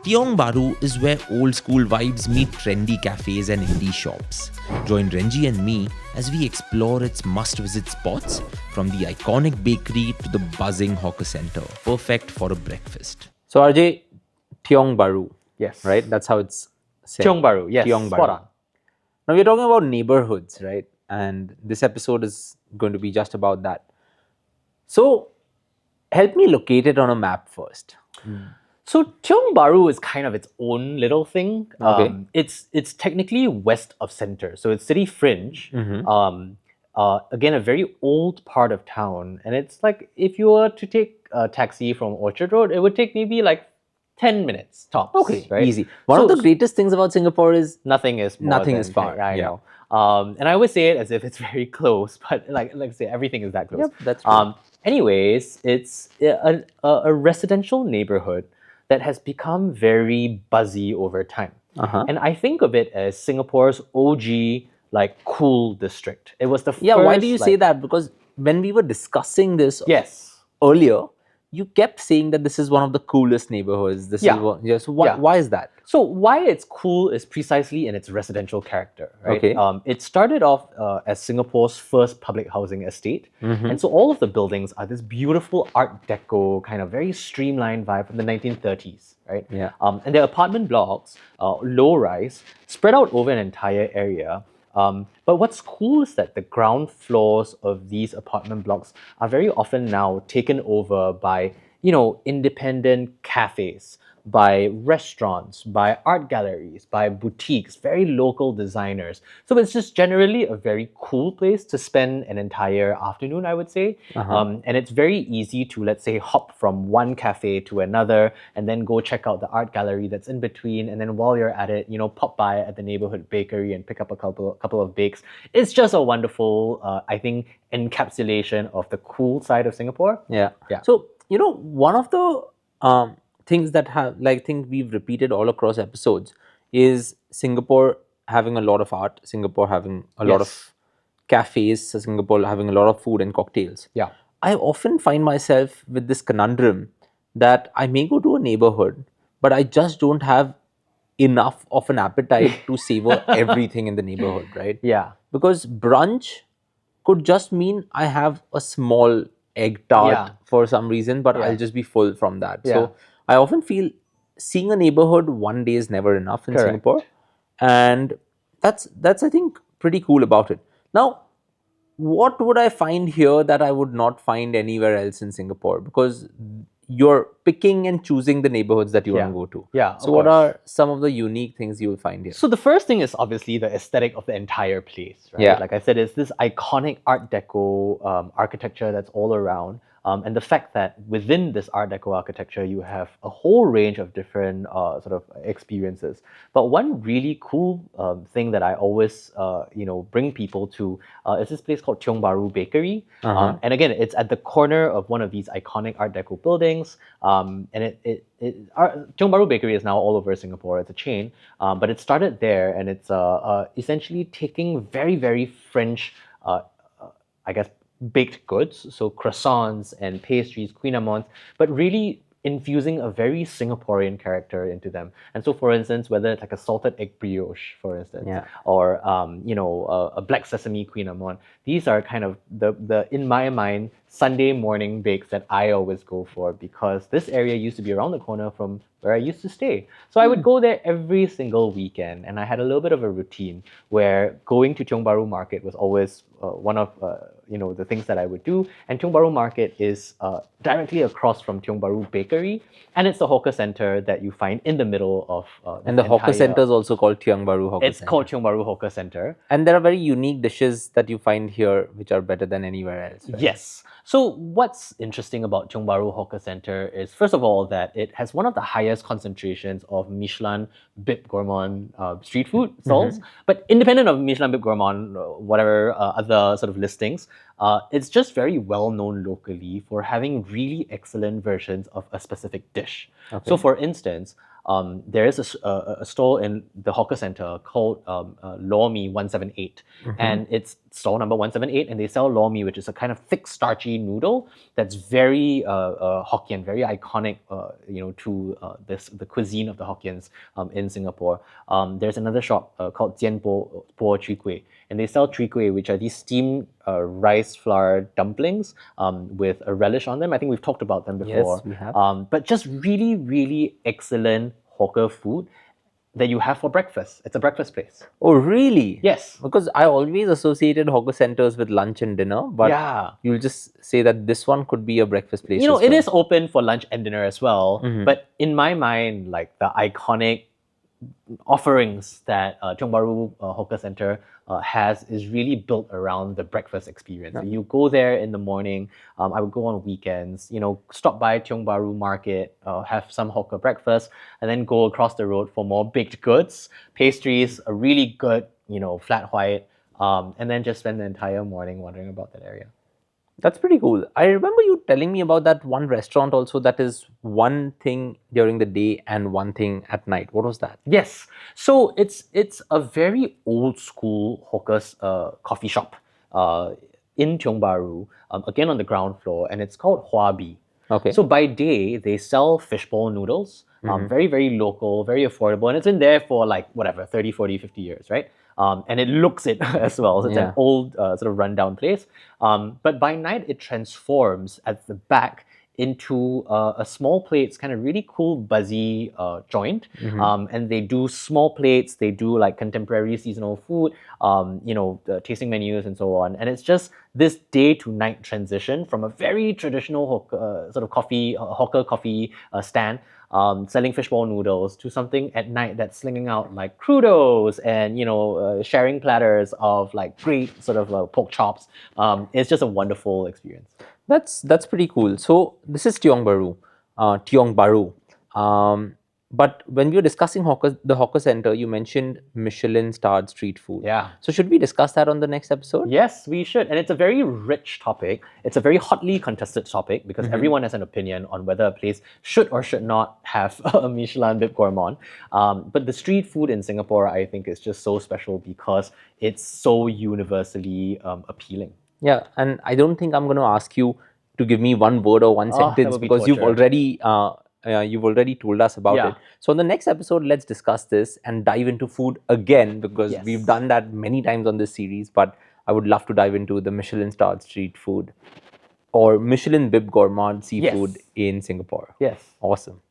Tiong Bahru is where old school vibes meet trendy cafes and indie shops. Join Renjie and me as we explore its must-visit spots, from the iconic bakery to the buzzing hawker center, perfect for a breakfast. So RJ, Tiong Bahru, Yes. right? That's how it's said. Tiong Bahru, yes. Tiong Spot Bahru. on. Now we're talking about neighborhoods, right? And this episode is going to be just about that. So help me locate it on a map first. So Tiong Bahru is kind of its own little thing. Okay. It's technically west of center, so it's city fringe. Again, a very old part of town, and it's like if you were to take a taxi from Orchard Road, it would take maybe like 10 minutes tops. Okay, right? easy. One of the greatest things about Singapore is Nothing is more Nothing than is far, I yeah. know. And I always say it as if it's very close, but like I say, everything is that close. Yep, that's true. Anyways, it's a residential neighborhood that has become very buzzy over time. And I think of it as Singapore's OG like cool district. It was the yeah. first, Why do you say that? Because when we were discussing this Yes. earlier, you kept saying that this is one of the coolest neighborhoods. This Yeah. is what. Yeah. So why, Yeah. why is that? So why it's cool is precisely in its residential character, right? Okay. It started off as Singapore's first public housing estate, and so all of the buildings are this beautiful Art Deco kind of very streamlined vibe from the 1930s, right? Yeah. And they're apartment blocks, low-rise, spread out over an entire area. But what's cool is that the ground floors of these apartment blocks are very often now taken over by, independent cafes, by restaurants, by art galleries, by boutiques, very local designers. So it's just generally a very cool place to spend an entire afternoon, I would say. And it's very easy to, let's say, hop from one cafe to another and then go check out the art gallery that's in between. And then while you're at it, pop by at the neighbourhood bakery and pick up a couple of bakes. It's just a wonderful, I think, encapsulation of the cool side of Singapore. Yeah. Yeah. So, one of the things that think we've repeated all across episodes is Singapore having a lot of art, Singapore having a lot of cafes, Singapore having a lot of food and cocktails. Yeah. I often find myself with this conundrum that I may go to a neighborhood, but I just don't have enough of an appetite to savor everything in the neighborhood, right? Yeah. Because brunch could just mean I have a small egg tart Yeah. for some reason, but Yeah. I'll just be full from that. Yeah. So I often feel seeing a neighborhood one day is never enough in Correct. Singapore, and that's I think pretty cool about it. Now, what would I find here that I would not find anywhere else in Singapore? Because you're picking and choosing the neighborhoods that you want to go to. Yeah, So of what course. are some of the unique things you will find here? So the first thing is obviously the aesthetic of the entire place, right? Yeah. Like I said, it's this iconic Art Deco architecture that's all around. And the fact that within this Art Deco architecture, you have a whole range of different sort of experiences. But one really cool thing that I always, bring people to is this place called Tiong Bahru Bakery. And again, it's at the corner of one of these iconic Art Deco buildings. And Tiong Bahru Bakery is now all over Singapore. It's a chain, but it started there, and it's essentially taking very, very French, I guess, baked goods, so croissants and pastries, quinamons, but really infusing a very Singaporean character into them. And so, for instance, whether it's like a salted egg brioche, for instance, Yeah. or a black sesame quinamon, these are kind of the in my mind Sunday morning bakes that I always go for, because this area used to be around the corner from where I used to stay. So I would go there every single weekend, and I had a little bit of a routine where going to Tiong Bahru Market was always one of the things that I would do. And Tiong Bahru Market is directly across from Tiong Bahru Bakery, and it's the hawker center that you find in the middle of And the hawker center is also called Tiong Bahru Hawker It's Center. called Tiong Bahru Hawker Center. And there are very unique dishes that you find here which are better than anywhere else. Right? Yes. So what's interesting about Tiong Bahru Hawker Center is, first of all, that it has one of the highest concentrations of Michelin Bib Gourmand street food stalls. But independent of Michelin Bib Gourmand, whatever other sort of listings, it's just very well known locally for having really excellent versions of a specific dish. So for instance, there is a stall in the hawker center called Lor Mee 178, and it's stall number 178, and they sell Lor Mee, which is a kind of thick, starchy noodle that's very Hokkien, very iconic, to the cuisine of the Hokkiens in Singapore. There's another shop called Jian Po Chwee Kueh, and they sell chwee kueh, which are these steamed rice flour dumplings with a relish on them. I think we've talked about them before. Yes, we have. But just really, really excellent hawker food that you have for breakfast. It's a breakfast place. Oh, really? Yes. Because I always associated hawker centers with lunch and dinner, but Yeah. you'll just say that this one could be a breakfast place. You know, as it well. is open for lunch and dinner as well. But in my mind, like the iconic offerings that Tiong Bahru Hawker Center has is really built around the breakfast experience. So you go there in the morning. I would go on weekends. Stop by Tiong Bahru Market, have some hawker breakfast, and then go across the road for more baked goods, pastries, a really good flat white, and then just spend the entire morning wandering about that area. That's pretty cool. I remember you telling me about that one restaurant also that is one thing during the day and one thing at night. What was that? Yes. So it's a very old school hawker's coffee shop in Tiong Bahru, again on the ground floor, and it's called Hua Bee. Okay. So by day, they sell fishbowl noodles, very, very local, very affordable, and it's been there for like, 30, 40, 50 years, right? And it looks it as well. So it's an old sort of rundown place. But by night, it transforms at the back into a small plates, kind of really cool, buzzy joint. And they do small plates, they do like contemporary seasonal food, tasting menus and so on. And it's just this day to night transition from a very traditional hawker coffee stand, selling fishbowl noodles, to something at night that's slinging out like crudos and sharing platters of like great sort of pork chops. It's just a wonderful experience. That's pretty cool. So this is Tiong Bahru. But when we were discussing the hawker center, you mentioned Michelin-starred street food. Yeah. So should we discuss that on the next episode? Yes, we should. And it's a very rich topic. It's a very hotly contested topic because everyone has an opinion on whether a place should or should not have a Michelin Bib Gourmand. But the street food in Singapore, I think, is just so special because it's so universally appealing. Yeah, and I don't think I'm going to ask you to give me one word or one that sentence would be because you've torture. already told us about Yeah. it. So in the next episode, let's discuss this and dive into food again because Yes. we've done that many times on this series. But I would love to dive into the Michelin-starred street food or Michelin Bib Gourmand seafood in Singapore. Yes. Awesome.